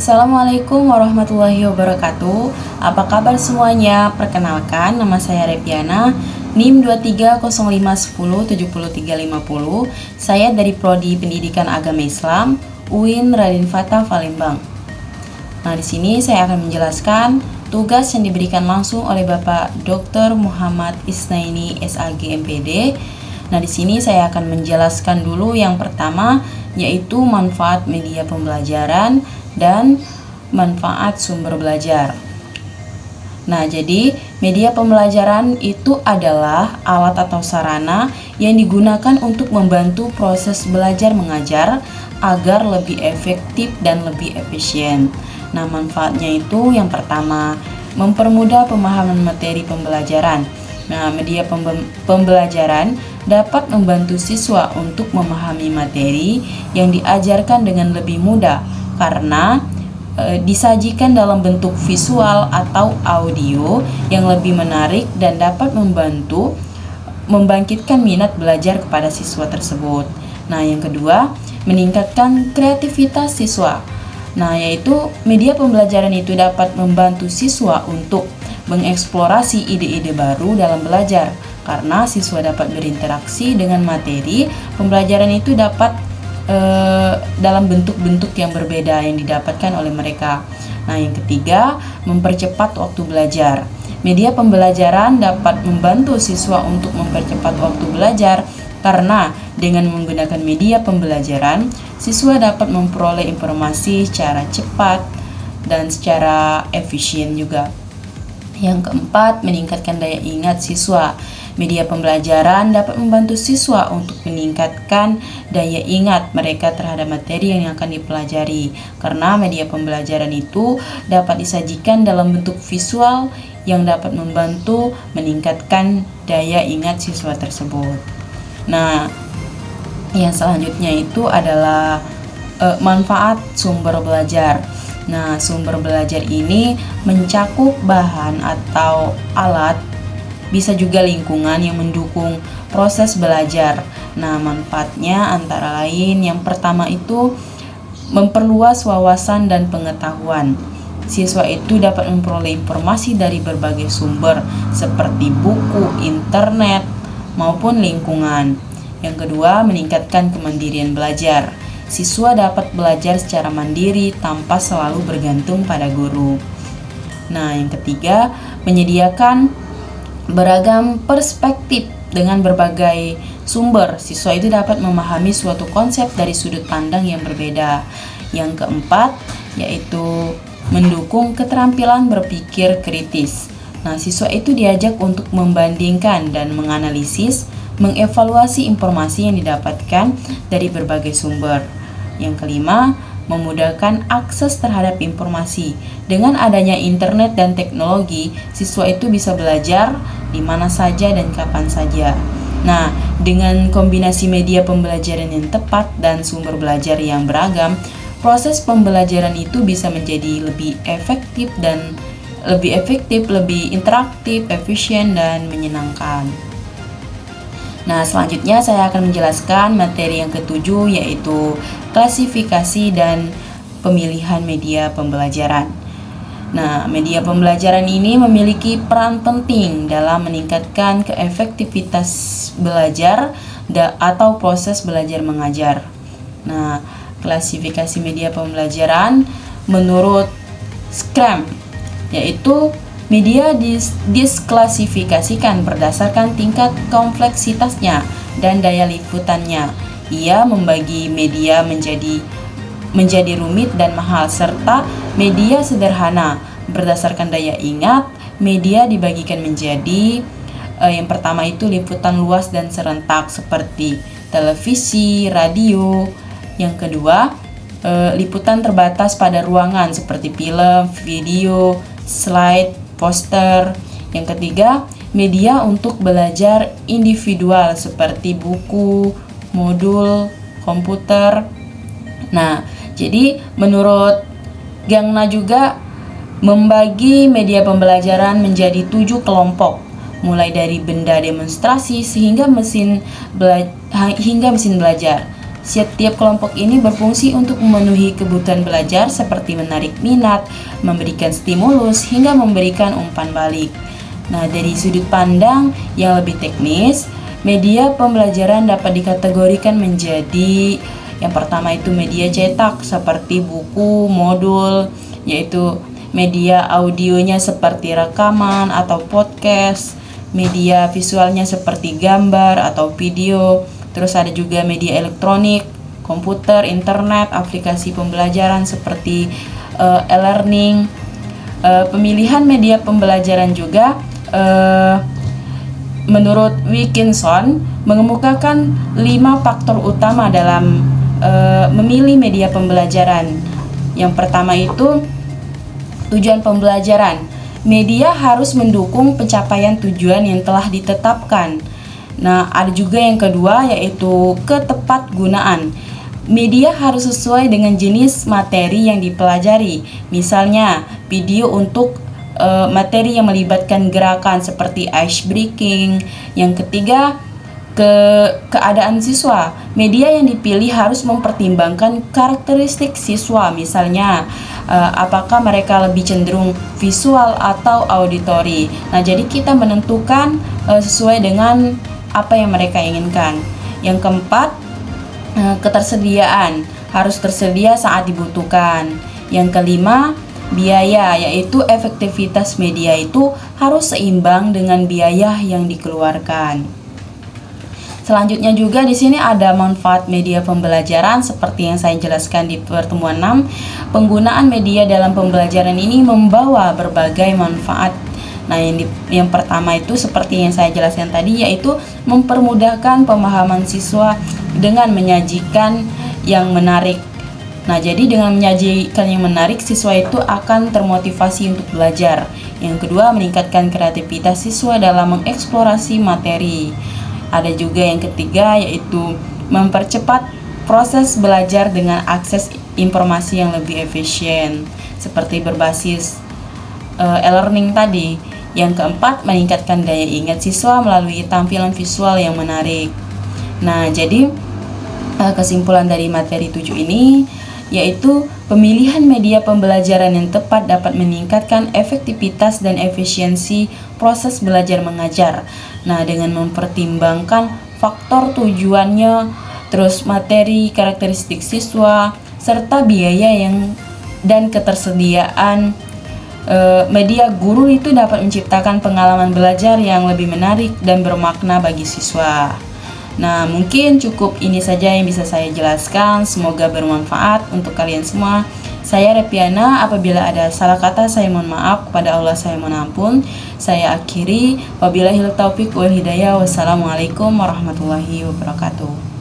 Assalamualaikum warahmatullahi wabarakatuh. Apa kabar semuanya? Perkenalkan, nama saya Repiana, NIM 2305107350. Saya dari Prodi Pendidikan Agama Islam, UIN Raden Fatah Palembang. Nah, di sini saya akan menjelaskan tugas yang diberikan langsung oleh Bapak Dr. Muhammad Isnaini SAG MPD. Nah, di sini saya akan menjelaskan dulu yang pertama, yaitu manfaat media pembelajaran dan manfaat sumber belajar. Nah, jadi media pembelajaran itu adalah alat atau sarana yang digunakan untuk membantu proses belajar mengajar agar lebih efektif dan lebih efisien. Nah, manfaatnya itu yang pertama, mempermudah pemahaman materi pembelajaran. Nah, media pembelajaran dapat membantu siswa untuk memahami materi yang diajarkan dengan lebih mudah karena disajikan dalam bentuk visual atau audio yang lebih menarik dan dapat membantu membangkitkan minat belajar kepada siswa tersebut. Nah, yang kedua, meningkatkan kreativitas siswa. Nah, yaitu media pembelajaran itu dapat membantu siswa untuk mengeksplorasi ide-ide baru dalam belajar karena siswa dapat berinteraksi dengan materi pembelajaran itu dapat dalam bentuk-bentuk yang berbeda yang didapatkan oleh mereka. Nah, yang ketiga, mempercepat waktu belajar. Media pembelajaran dapat membantu siswa untuk mempercepat waktu belajar karena dengan menggunakan media pembelajaran, siswa dapat memperoleh informasi secara cepat dan secara efisien juga. Yang keempat, meningkatkan daya ingat siswa. Media pembelajaran dapat membantu siswa untuk meningkatkan daya ingat mereka terhadap materi yang akan dipelajari karena media pembelajaran itu dapat disajikan dalam bentuk visual yang dapat membantu meningkatkan daya ingat siswa tersebut. Nah, yang selanjutnya itu adalah manfaat sumber belajar. Nah, sumber belajar ini mencakup bahan atau alat, bisa juga lingkungan yang mendukung proses belajar. Nah, manfaatnya antara lain yang pertama itu memperluas wawasan dan pengetahuan. Siswa itu dapat memperoleh informasi dari berbagai sumber seperti buku, internet, maupun lingkungan. Yang kedua, meningkatkan kemandirian belajar. Siswa dapat belajar secara mandiri tanpa selalu bergantung pada guru. Nah, yang ketiga, menyediakan beragam perspektif dengan berbagai sumber. Siswa itu dapat memahami suatu konsep dari sudut pandang yang berbeda. Yang keempat, yaitu mendukung keterampilan berpikir kritis. Nah, siswa itu diajak untuk membandingkan dan menganalisis, mengevaluasi informasi yang didapatkan dari berbagai sumber. Yang kelima, memudahkan akses terhadap informasi. Dengan adanya internet dan teknologi, siswa itu bisa belajar di mana saja dan kapan saja. Nah, dengan kombinasi media pembelajaran yang tepat dan sumber belajar yang beragam, proses pembelajaran itu bisa menjadi lebih efektif, lebih interaktif, efisien, dan menyenangkan. Nah, selanjutnya saya akan menjelaskan materi yang ketujuh, yaitu klasifikasi dan pemilihan media pembelajaran. Nah, media pembelajaran ini memiliki peran penting dalam meningkatkan keefektivitas belajar atau proses belajar mengajar. Nah, klasifikasi media pembelajaran menurut Scrum, yaitu media disklasifikasikan berdasarkan tingkat kompleksitasnya dan daya liputannya. Ia membagi media menjadi rumit dan mahal serta media sederhana. Berdasarkan daya ingat, media dibagikan menjadi yang pertama itu liputan luas dan serentak seperti televisi, radio. Yang kedua, liputan terbatas pada ruangan seperti film, video, slide, poster. Yang ketiga, media untuk belajar individual seperti buku, modul, komputer. Nah, jadi menurut Gangna juga membagi media pembelajaran menjadi 7 kelompok, mulai dari benda demonstrasi hingga mesin belajar. Setiap kelompok ini berfungsi untuk memenuhi kebutuhan belajar seperti menarik minat, memberikan stimulus, hingga memberikan umpan balik. Nah, dari sudut pandang yang lebih teknis, media pembelajaran dapat dikategorikan menjadi yang pertama itu media cetak seperti buku, modul, yaitu media audionya seperti rekaman atau podcast, media visualnya seperti gambar atau video. Terus ada juga media elektronik, komputer, internet, aplikasi pembelajaran seperti e-learning. Pemilihan media pembelajaran juga menurut Wilkinson mengemukakan 5 faktor utama dalam memilih media pembelajaran. Yang pertama itu tujuan pembelajaran. Media harus mendukung pencapaian tujuan yang telah ditetapkan. Nah, ada juga yang kedua yaitu ketepatgunaan. Media harus sesuai dengan jenis materi yang dipelajari. Misalnya, video untuk materi yang melibatkan gerakan seperti ice breaking. Yang ketiga, keadaan siswa. Media yang dipilih harus mempertimbangkan karakteristik siswa. Misalnya, apakah mereka lebih cenderung visual atau auditori. Nah, jadi kita menentukan sesuai dengan apa yang mereka inginkan. Yang keempat, ketersediaan, harus tersedia saat dibutuhkan. Yang kelima, biaya, yaitu efektivitas media itu harus seimbang dengan biaya yang dikeluarkan. Selanjutnya juga di sini ada manfaat media pembelajaran seperti yang saya jelaskan di pertemuan 6. Penggunaan media dalam pembelajaran ini membawa berbagai manfaat. Nah, yang pertama itu seperti yang saya jelaskan tadi, yaitu mempermudahkan pemahaman siswa dengan menyajikan yang menarik. Nah, jadi dengan menyajikan yang menarik, siswa itu akan termotivasi untuk belajar. Yang kedua, meningkatkan kreativitas siswa dalam mengeksplorasi materi. Ada juga yang ketiga, yaitu mempercepat proses belajar dengan akses informasi yang lebih efisien, seperti berbasis e-learning tadi. Yang keempat, meningkatkan daya ingat siswa melalui tampilan visual yang menarik. Nah, jadi kesimpulan dari materi 7 ini yaitu pemilihan media pembelajaran yang tepat dapat meningkatkan efektivitas dan efisiensi proses belajar mengajar. Nah, dengan mempertimbangkan faktor tujuannya, terus materi, karakteristik siswa, serta biaya dan ketersediaan media, guru itu dapat menciptakan pengalaman belajar yang lebih menarik dan bermakna bagi siswa. Nah, mungkin cukup ini saja yang bisa saya jelaskan. Semoga bermanfaat untuk kalian semua. Saya Repiana, apabila ada salah kata saya mohon maaf, kepada Allah saya mohon ampun. Saya akhiri, wabillahil taufiq wal hidayah. Wassalamualaikum warahmatullahi wabarakatuh.